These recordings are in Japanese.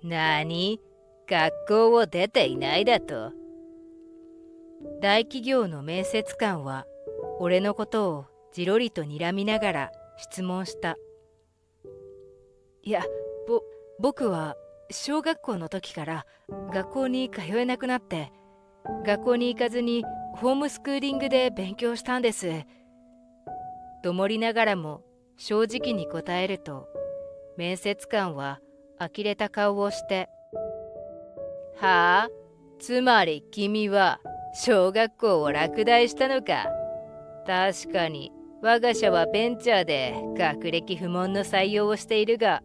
なに、学校を出ていないだと？大企業の面接官は俺のことをじろりと睨みながら質問した。いや、僕は小学校の時から学校に通えなくなって、学校に行かずにホームスクーリングで勉強したんです。どもりながらも正直に答えると、面接官は呆れた顔をして、はあ、つまり君は小学校を落第したのか。確かに我が社はベンチャーで学歴不問の採用をしているが、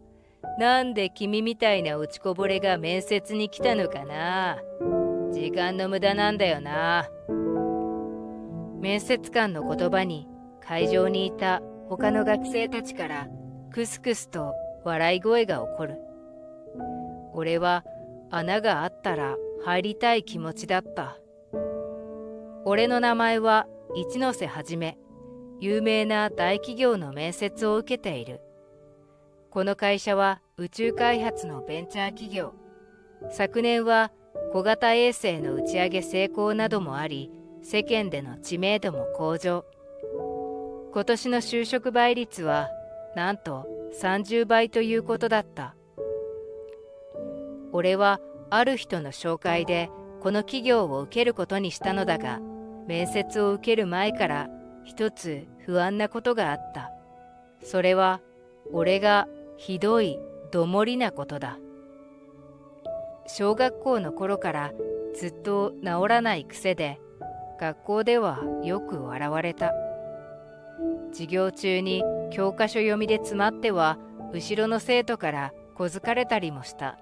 なんで君みたいな落ちこぼれが面接に来たのかな。時間の無駄なんだよな。面接官の言葉に会場にいた他の学生たちからクスクスと笑い声が起こる。俺は穴があったら入りたい気持ちだった。俺の名前は一ノ瀬はじめ、有名な大企業の面接を受けている。この会社は宇宙開発のベンチャー企業。昨年は小型衛星の打ち上げ成功などもあり、世間での知名度も向上。今年の就職倍率はなんと30倍ということだった。俺はある人の紹介でこの企業を受けることにしたのだが、面接を受ける前から一つ不安なことがあった。それは俺がひどいどもりなことだ。小学校の頃からずっと治らない癖で、学校ではよく笑われた。授業中に教科書読みで詰まっては後ろの生徒から小づかれたりもした。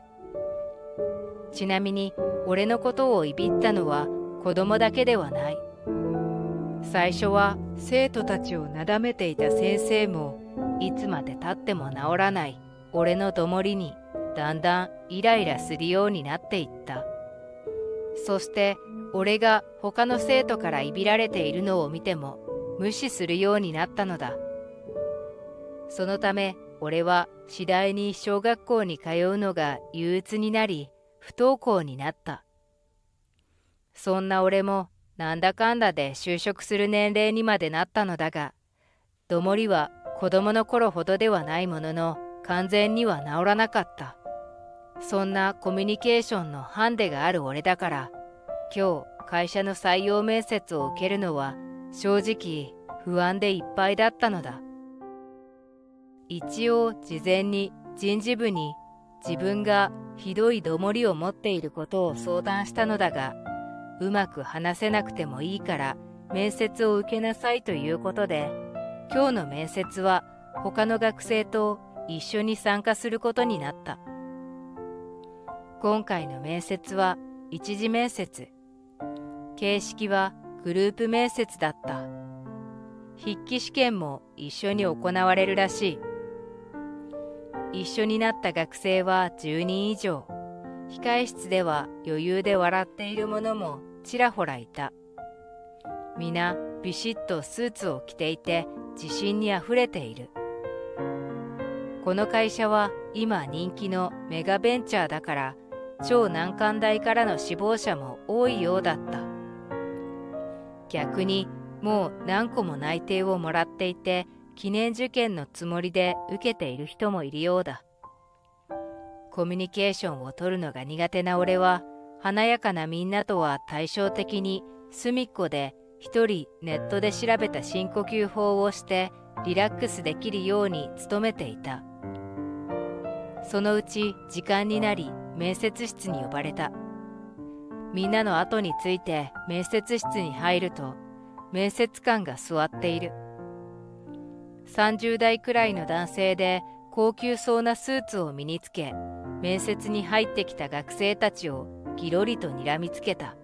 ちなみに俺のことをいびったのは子供だけではない。最初は生徒たちをなだめていた先生も、いつまでたっても治らない俺のどもりにだんだんイライラするようになっていった。そして俺が他の生徒からいびられているのを見ても無視するようになったのだ。そのため俺は次第に小学校に通うのが憂鬱になり、不登校になった。そんな俺もなんだかんだで就職する年齢にまでなったのだが、どもりは子供の頃ほどではないものの完全には治らなかった。そんなコミュニケーションのハンデがある俺だから、今日会社の採用面接を受けるのは正直不安でいっぱいだったのだ。一応事前に人事部に自分がひどいどもりを持っていることを相談したのだが、うまく話せなくてもいいから面接を受けなさいということで、今日の面接は他の学生と一緒に参加することになった。今回の面接は一次面接。形式はグループ面接だった。筆記試験も一緒に行われるらしい。一緒になった学生は10人以上。控室では余裕で笑っている者もちらほらいた。皆ビシッとスーツを着ていて自信にあふれている。この会社は今人気のメガベンチャーだから、超難関大からの志望者も多いようだった。逆にもう何個も内定をもらっていて、記念受験のつもりで受けている人もいるようだ。コミュニケーションを取るのが苦手な俺は、華やかなみんなとは対照的に隅っこで一人ネットで調べた深呼吸法をしてリラックスできるように努めていた。そのうち時間になり面接室に呼ばれた。みんなの後について面接室に入ると、面接官が座っている。30代くらいの男性で高級そうなスーツを身につけ、面接に入ってきた学生たちをぎろりと睨みつけた。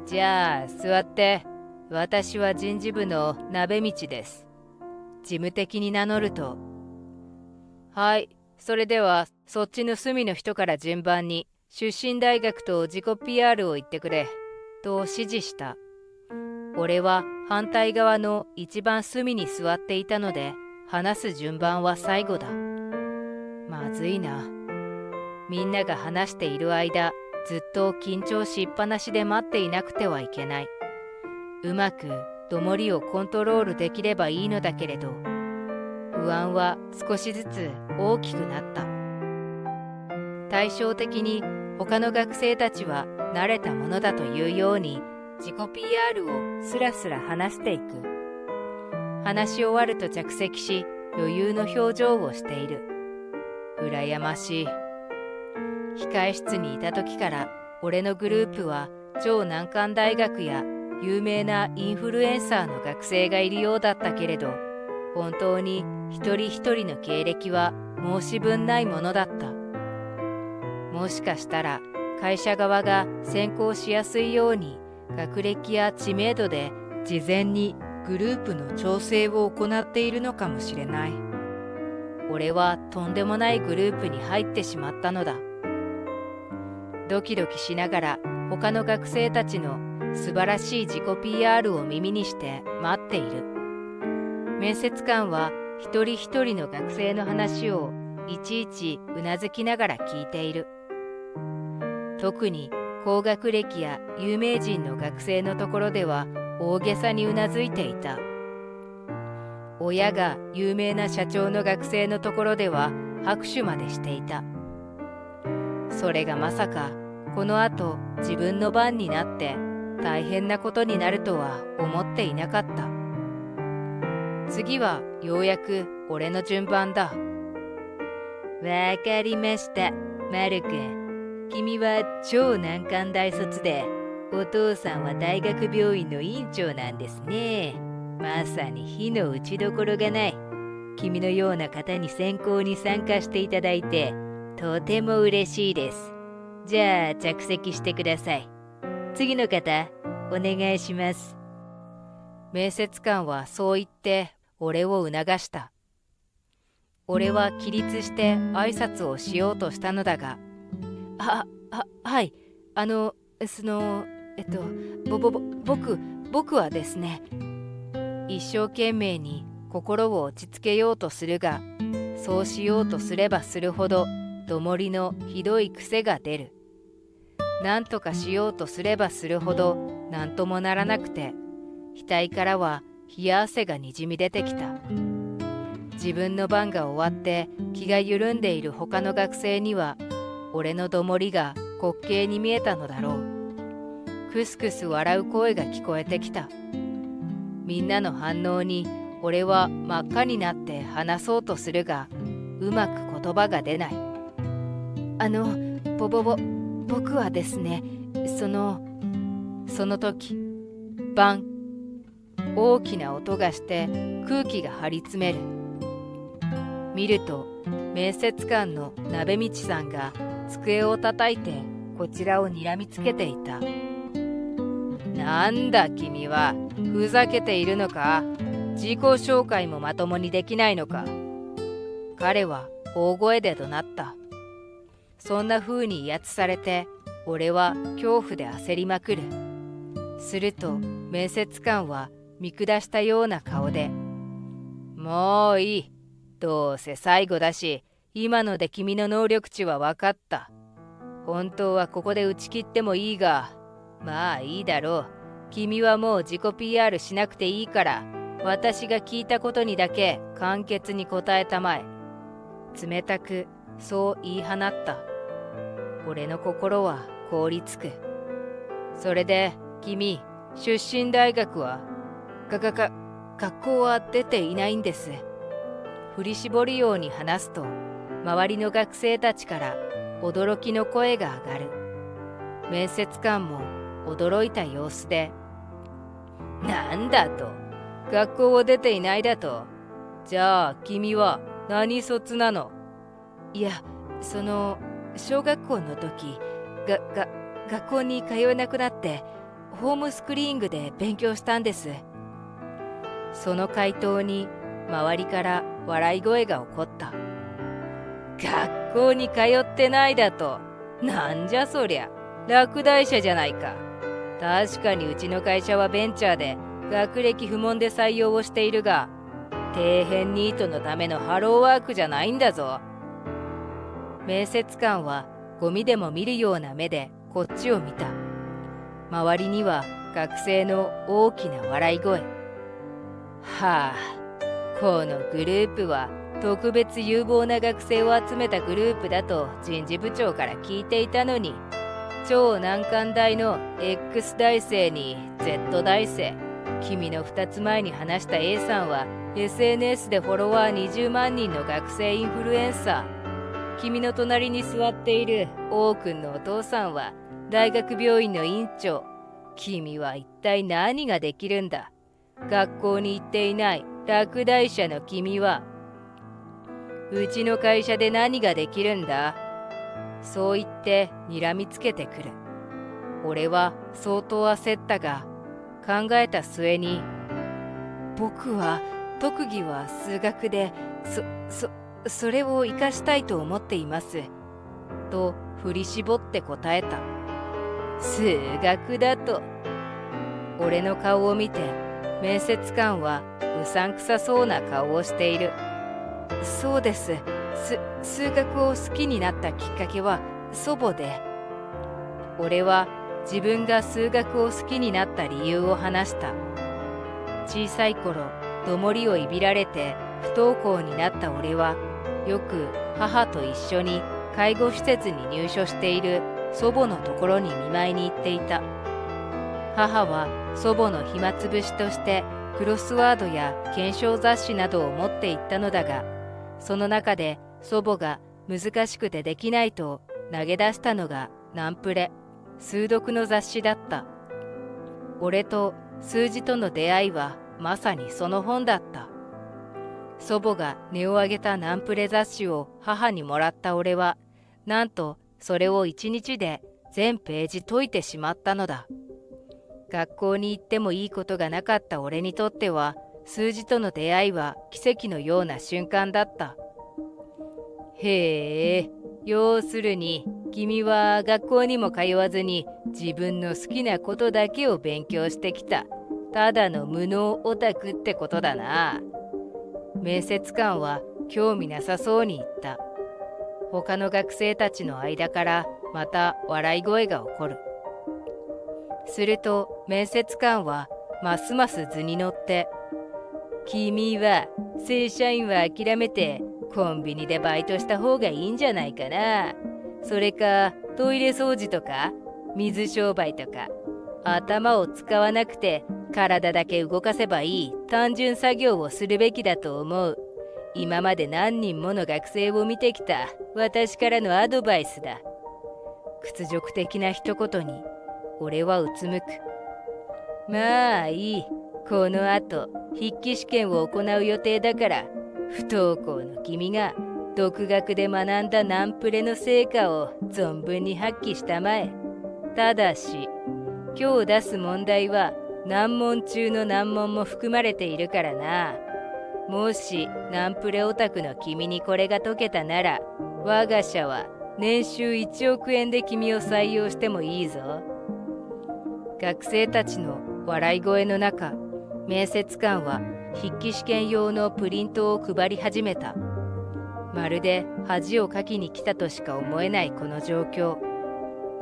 じゃあ座って、私は人事部の鍋道です。事務的に名乗ると、はい、それではそっちの隅の人から順番に出身大学と自己 PR を言ってくれ、と指示した。俺は反対側の一番隅に座っていたので、話す順番は最後だ。まずいな。みんなが話している間、ずっと緊張しっぱなしで待っていなくてはいけない。うまくどもりをコントロールできればいいのだけれど、不安は少しずつ大きくなった。対照的に他の学生たちは慣れたものだというように自己 PR をスラスラ話していく。話し終わると着席し、余裕の表情をしている。羨ましい。控室にいた時から俺のグループは超難関大学や有名なインフルエンサーの学生がいるようだったけれど、本当に一人一人の経歴は申し分ないものだった。もしかしたら会社側が選考しやすいように学歴や知名度で事前にグループの調整を行っているのかもしれない。俺はとんでもないグループに入ってしまったのだ。ドキドキしながら他の学生たちの素晴らしい自己 PR を耳にして待っている。面接官は一人一人の学生の話をいちいちうなずきながら聞いている。特に高学歴や有名人の学生のところでは大げさにうなずいていた。親が有名な社長の学生のところでは拍手までしていた。それがまさかこのあと自分の番になって大変なことになるとは思っていなかった。次はようやく俺の順番だ。わかりました、マル君。君は超難関大卒で、お父さんは大学病院の院長なんですね。まさに火の打ちどころがない。君のような方に選考に参加していただいて、とても嬉しいです。じゃあ着席してください。次の方、お願いします。面接官はそう言って俺を促した。俺は起立して挨拶をしようとしたのだが、はい、僕はですね。一生懸命に心を落ち着けようとするが、そうしようとすればするほど、どもりのひどい癖が出る。なんとかしようとすればするほど、なんともならなくて、額からは冷や汗がにじみ出てきた。自分の番が終わって気が緩んでいる他の学生には、俺のどもりが滑稽に見えたのだろう。クスクス笑う声が聞こえてきた。みんなの反応に俺は真っ赤になって話そうとするが、うまく言葉が出ない。僕はですね、その時、バン、大きな音がして空気が張り詰める。見ると面接官の鍋道さんが机を叩いてこちらを睨みつけていた。なんだ君は、ふざけているのか？自己紹介もまともにできないのか？彼は大声で怒鳴った。そんな風に威圧されて、俺は恐怖で焦りまくる。すると面接官は見下したような顔で、もういい。どうせ最後だし、今ので君の能力値は分かった。本当はここで打ち切ってもいいが、まあいいだろう。君はもう自己 PR しなくていいから、私が聞いたことにだけ簡潔に答えたまえ。冷たくそう言い放った。俺の心は凍りつく。それで君、出身大学は？学校は出ていないんです。振り絞るように話すと、周りの学生たちから驚きの声が上がる。面接官も驚いた様子で、なんだと？学校を出ていないだと？じゃあ君は何卒なの？いや、小学校の時、学校に通えなくなって、ホームスクリーニングで勉強したんです。その回答に周りから笑い声が起こった。学校に通ってないだと？なんじゃそりゃ、落第者じゃないか。確かにうちの会社はベンチャーで学歴不問で採用をしているが、底辺ニートのためのハローワークじゃないんだぞ。面接官はゴミでも見るような目でこっちを見た。周りには学生の大きな笑い声。はあ、このグループは特別有望な学生を集めたグループだと人事部長から聞いていたのに、超難関大の X 大生に Z 大生、君の2つ前に話した A さんは SNS でフォロワー20万人の学生インフルエンサー、君の隣に座っている王くんのお父さんは大学病院の院長。君は一体何ができるんだ。学校に行っていない落第者の君は。うちの会社で何ができるんだ。そう言って睨みつけてくる。俺は相当焦ったが、考えた末に、僕は特技は数学で、それを活かしたいと思っています。と振り絞って答えた。数学だと。俺の顔を見て、面接官はうさんくさそうな顔をしている。そうです。数学を好きになったきっかけは祖母で。俺は自分が数学を好きになった理由を話した。小さい頃、どもりをいびられて不登校になった俺は、よく母と一緒に介護施設に入所している祖母のところに見舞いに行っていた。母は祖母の暇つぶしとしてクロスワードや検証雑誌などを持って行ったのだが、その中で祖母が難しくてできないと投げ出したのがナンプレ、数読の雑誌だった。俺と数字との出会いはまさにその本だった。祖母が値を上げたナンプレ雑誌を母にもらった俺は、なんとそれを1日で全ページ解いてしまったのだ。学校に行ってもいいことがなかった俺にとっては、数字との出会いは奇跡のような瞬間だった。へえ、要するに君は学校にも通わずに自分の好きなことだけを勉強してきた、ただの無能オタクってことだな。面接官は興味なさそうに言った。他の学生たちの間からまた笑い声が起こる。すると面接官はますます図に乗って、君は正社員は諦めてコンビニでバイトした方がいいんじゃないかな。それかトイレ掃除とか水商売とか、頭を使わなくて体だけ動かせばいい単純作業をするべきだと思う。今まで何人もの学生を見てきた私からのアドバイスだ。屈辱的な一言に俺はうつむく。まあいい。この後筆記試験を行う予定だから、不登校の君が独学で学んだナンプレの成果を存分に発揮したまえ。ただし今日出す問題は難問中の難問も含まれているからな。もしナンプレオタクの君にこれが解けたなら、我が社は年収1億円で君を採用してもいいぞ。学生たちの笑い声の中、面接官は筆記試験用のプリントを配り始めた。まるで恥をかきに来たとしか思えないこの状況。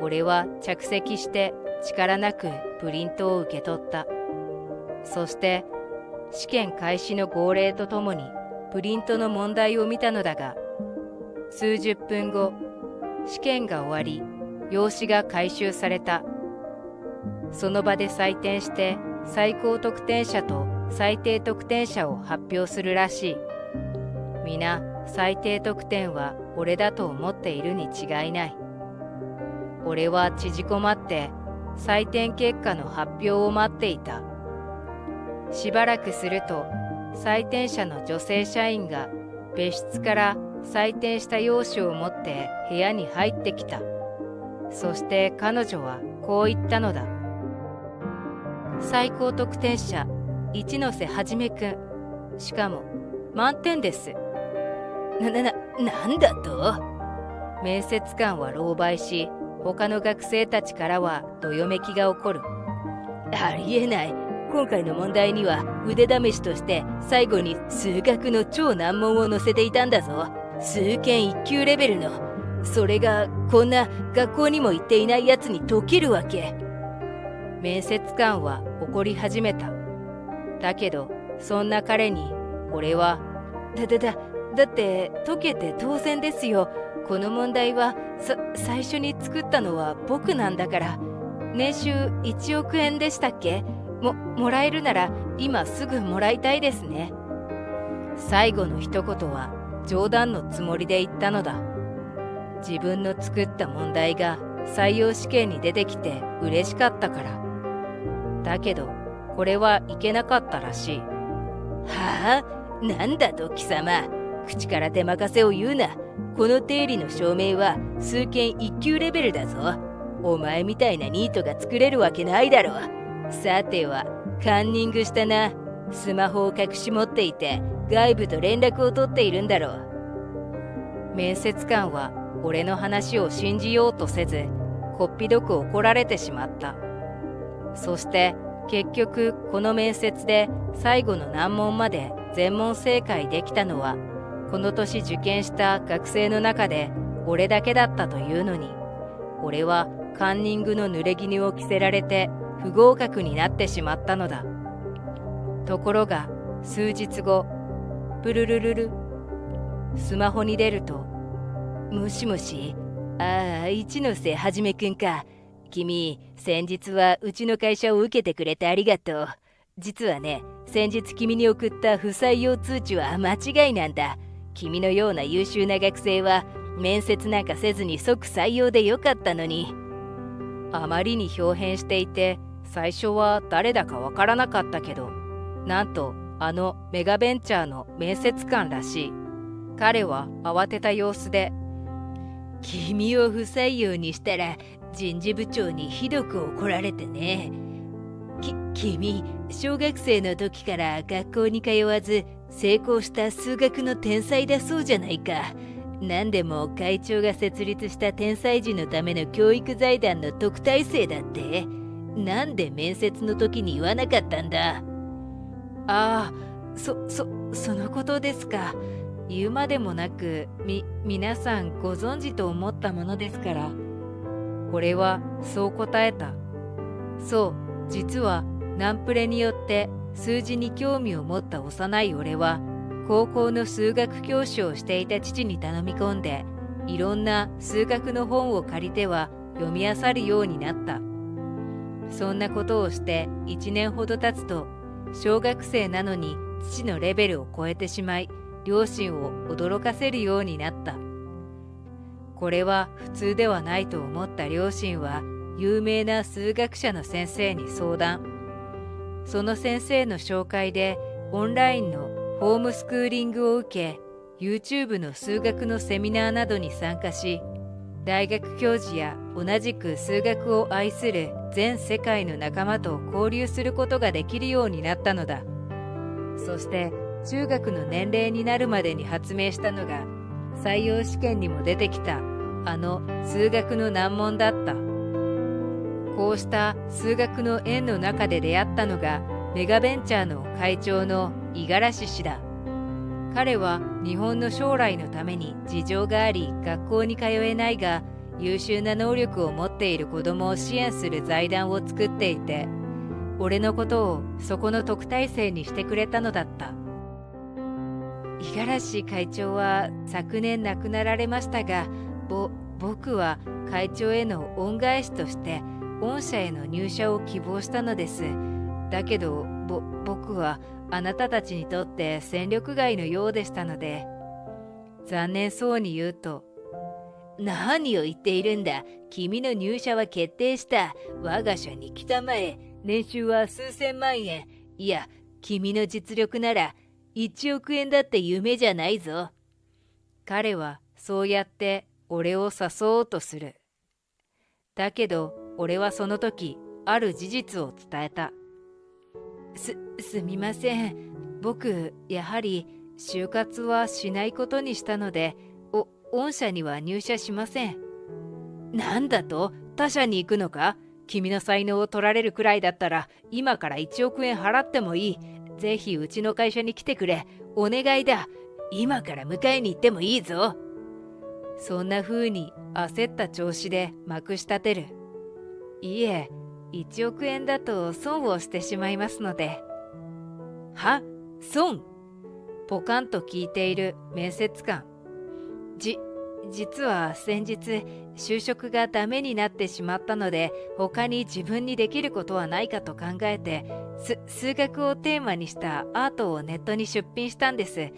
俺は着席して力なくプリントを受け取った。そして試験開始の号令とともにプリントの問題を見たのだが、数十分後、試験が終わり、用紙が回収された。その場で採点して最高得点者と最低得点者を発表するらしい。皆最低得点は俺だと思っているに違いない。俺は縮こまって採点結果の発表を待っていた。しばらくすると採点者の女性社員が別室から採点した用紙を持って部屋に入ってきた。そして彼女はこう言ったのだ。最高得点者一ノ瀬はじめくん、しかも満点です。なんだと？面接官は狼狽し、他の学生たちからはどよめきが起こる。ありえない。今回の問題には腕試しとして最後に数学の超難問を載せていたんだぞ。数検1級レベルの。それがこんな学校にも行っていないやつに解けるわけ。面接官は怒り始めた。だけどそんな彼に俺はだって解けて当然ですよ。この問題は最初に作ったのは僕なんだから。年収1億円でしたっけ？もらえるなら今すぐもらいたいですね。最後の一言は冗談のつもりで言ったのだ。自分の作った問題が採用試験に出てきて嬉しかったから。だけどこれはいけなかったらしい。はあ？なんだと貴様。口から手任せを言うな。この定理の証明は数検1級レベルだぞ。お前みたいなニートが作れるわけないだろう。さてはカンニングしたな。スマホを隠し持っていて外部と連絡を取っているんだろう。面接官は俺の話を信じようとせず、こっぴどく怒られてしまった。そして結局この面接で最後の難問まで全問正解できたのは、この年受験した学生の中で俺だけだったというのに、俺はカンニングの濡れ衣を着せられて不合格になってしまったのだ。ところが数日後、プルルルル、スマホに出ると、もしもし、一ノ瀬はじめくんか。君、先日はうちの会社を受けてくれてありがとう。実はね、先日君に送った不採用通知は間違いなんだ。君のような優秀な学生は面接なんかせずに即採用でよかったのに。あまりに表変していて、最初は誰だかわからなかったけど、なんとあのメガベンチャーの面接官らしい。彼は慌てた様子で、君を不採用にしたら人事部長にひどく怒られてね。君、小学生の時から学校に通わず成功した数学の天才だそうじゃないか。何でも会長が設立した天才児のための教育財団の特待生だって。なんで面接の時に言わなかったんだ。ああ、そのことですか。言うまでもなく、皆さんご存知と思ったものですから。俺はそう答えた。そう、実はナンプレによって数字に興味を持った幼い俺は、高校の数学教師をしていた父に頼み込んで、いろんな数学の本を借りては読み漁るようになった。そんなことをして1年ほど経つと、小学生なのに父のレベルを超えてしまい、両親を驚かせるようになった。これは普通ではないと思った両親は、有名な数学者の先生に相談。その先生の紹介でオンラインのホームスクーリングを受け、YouTube の数学のセミナーなどに参加し、大学教授や同じく数学を愛する全世界の仲間と交流することができるようになったのだ。そして中学の年齢になるまでに発明したのが、採用試験にも出てきたあの数学の難問だった。こうした数学の縁の中で出会ったのがメガベンチャーの会長の五十嵐氏だ。彼は日本の将来のために事情があり学校に通えないが、優秀な能力を持っている子供を支援する財団を作っていて、俺のことをそこの特待生にしてくれたのだった。五十嵐会長は昨年亡くなられましたが、僕は会長への恩返しとして御社への入社を希望したのです。だけど僕はあなたたちにとって戦力外のようでしたので。残念そうに言うと、何を言っているんだ。君の入社は決定した。我が社に来たまえ。年収は数千万円。いや、君の実力なら1億円だって夢じゃないぞ。彼はそうやって俺を誘おうとする。だけど俺はその時ある事実を伝えた。すみません。僕やはり就活はしないことにしたので、御社には入社しません。なんだと？他社に行くのか？君の才能を取られるくらいだったら今から1億円払ってもいい。ぜひうちの会社に来てくれ。お願いだ。今から迎えに行ってもいいぞ。そんな風に焦った調子でまくし立てる。いえ、1億円だと損をしてしまいますので。は？損？ポカンと聞いている面接官。実は先日就職がダメになってしまったので、他に自分にできることはないかと考えて、数学をテーマにしたアートをネットに出品したんです。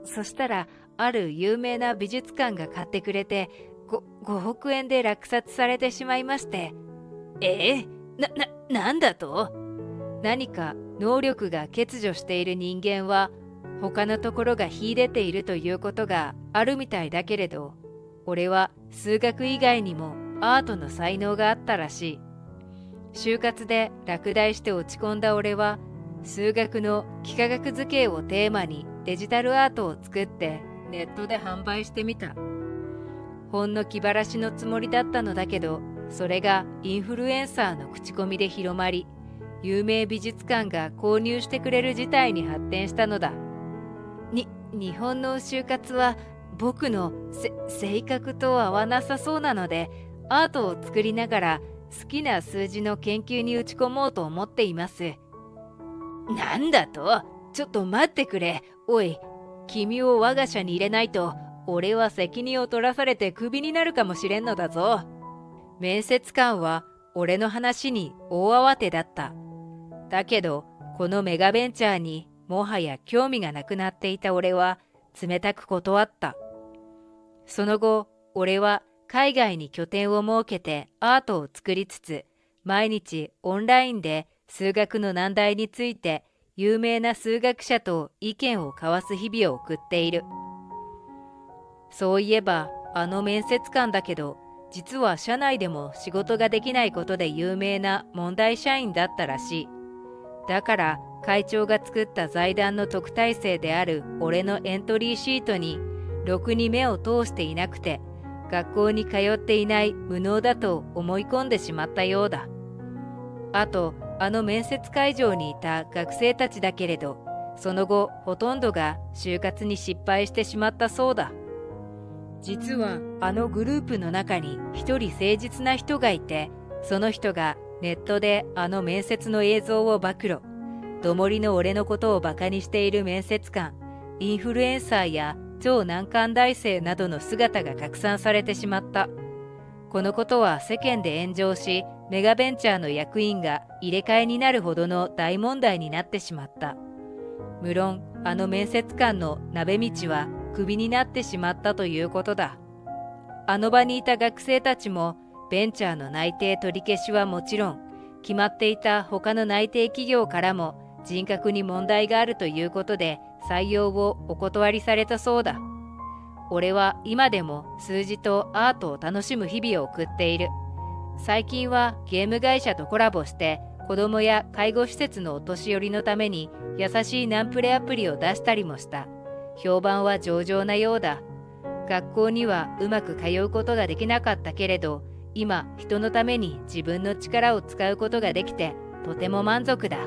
そしたら、ある有名な美術館が買ってくれて、5億円で落札されてしまいまして。なんだと？何か能力が欠如している人間は、他のところが秀でているということがあるみたいだけれど、俺は数学以外にもアートの才能があったらしい。就活で落第して落ち込んだ俺は、数学の幾何学図形をテーマにデジタルアートを作ってネットで販売してみた。ほんの気晴らしのつもりだったのだけど、それがインフルエンサーの口コミで広まり、有名美術館が購入してくれる事態に発展したのだ。日本の就活は僕の性格と合わなさそうなので、アートを作りながら好きな数字の研究に打ち込もうと思っています。なんだと？ちょっと待ってくれ。おい、君を我が社に入れないと、俺は責任を取らされてクビになるかもしれんのだぞ。面接官は俺の話に大慌てだった。だけど、このメガベンチャーにもはや興味がなくなっていた俺は冷たく断った。その後、俺は海外に拠点を設けてアートを作りつつ、毎日オンラインで数学の難題について有名な数学者と意見を交わす日々を送っている。そういえば、あの面接官だけど、実は社内でも仕事ができないことで有名な問題社員だったらしい。だから会長が作った財団の特待生である俺のエントリーシートにろくに目を通していなくて、学校に通っていない無能だと思い込んでしまったようだ。あと、あの面接会場にいた学生たちだけれど、その後ほとんどが就活に失敗してしまったそうだ。実はあのグループの中に一人誠実な人がいて、その人がネットであの面接の映像を暴露。どもりの俺のことをバカにしている面接官、インフルエンサーや超難関大生などの姿が拡散されてしまった。このことは世間で炎上し、メガベンチャーの役員が入れ替えになるほどの大問題になってしまった。無論、あの面接官の鍋道はクビになってしまったということだ。あの場にいた学生たちも、ベンチャーの内定取り消しはもちろん、決まっていた他の内定企業からも人格に問題があるということで採用をお断りされたそうだ。俺は今でも数字とアートを楽しむ日々を送っている。最近はゲーム会社とコラボして子供や介護施設のお年寄りのために優しいナンプレアプリを出したりもした。評判は上々なようだ。学校にはうまく通うことができなかったけれど、今人のために自分の力を使うことができてとても満足だ。